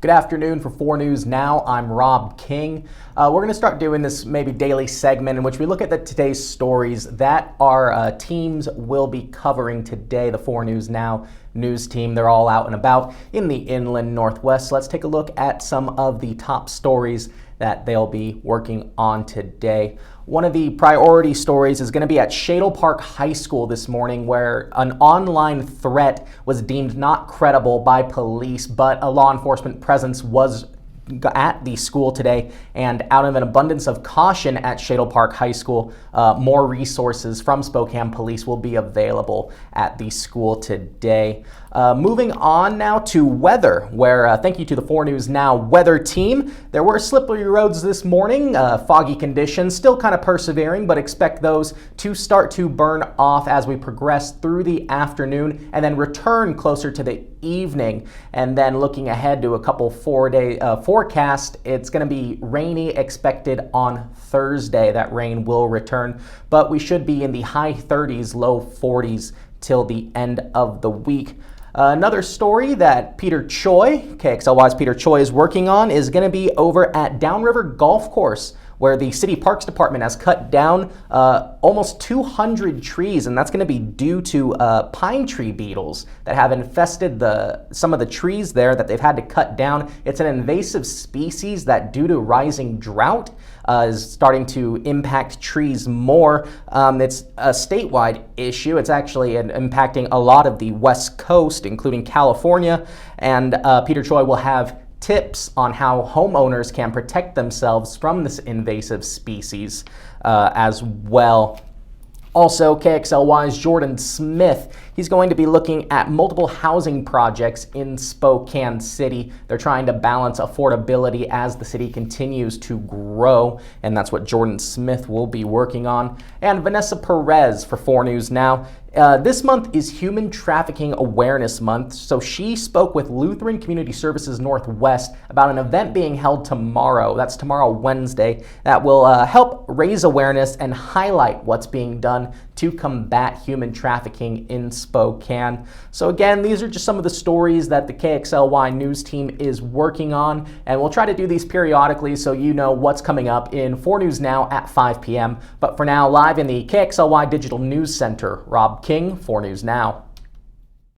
Good afternoon for 4 News Now. I'm Rob King. We're going to start doing this maybe daily segment in which we look at today's stories that our teams will be covering today. The 4 News Now news team, they're all out and about in the inland Northwest. So let's take a look at some of the top stories that they'll be working on today. One of the priority stories is going to be at Shadle Park High School this morning, where an online threat was deemed not credible by police, but a law enforcement presence was at the school today, and out of an abundance of caution at Shadle Park High School, more resources from Spokane Police will be available at the school today. Moving on now to weather, where thank you to the 4 News Now weather team. There were slippery roads this morning, foggy conditions, still kind of persevering, but expect those to start to burn off as we progress through the afternoon and then return closer to the evening. And then looking ahead to a couple 4-day forecast, it's going to be rainy expected on Thursday. That rain will return, but we should be in the high 30s, low 40s till the end of the week. Another story that Peter Choi, KXLY's Peter Choi, is working on is going to be over at Downriver Golf Course, where the City Parks Department has cut down almost 200 trees, and that's going to be due to pine tree beetles that have infested some of the trees there that they've had to cut down. It's an invasive species that, due to rising drought, is starting to impact trees more. It's a statewide issue. It's actually impacting a lot of the West Coast, including California, and Peter Choi will have tips on how homeowners can protect themselves from this invasive species as well. Also, KXLY's Jordan Smith, he's going to be looking at multiple housing projects in Spokane City. They're trying to balance affordability as the city continues to grow, and that's what Jordan Smith will be working on. And Vanessa Perez for 4 News Now. This month is Human Trafficking Awareness Month, so she spoke with Lutheran Community Services Northwest about an event being held tomorrow. That's tomorrow, Wednesday, that will help raise awareness and highlight what's being done to combat human trafficking in Spokane. So again, these are just some of the stories that the KXLY news team is working on, and we'll try to do these periodically so you know what's coming up in 4 News Now at 5 p.m. But for now, live in the KXLY Digital News Center, Rob King, 4 News Now.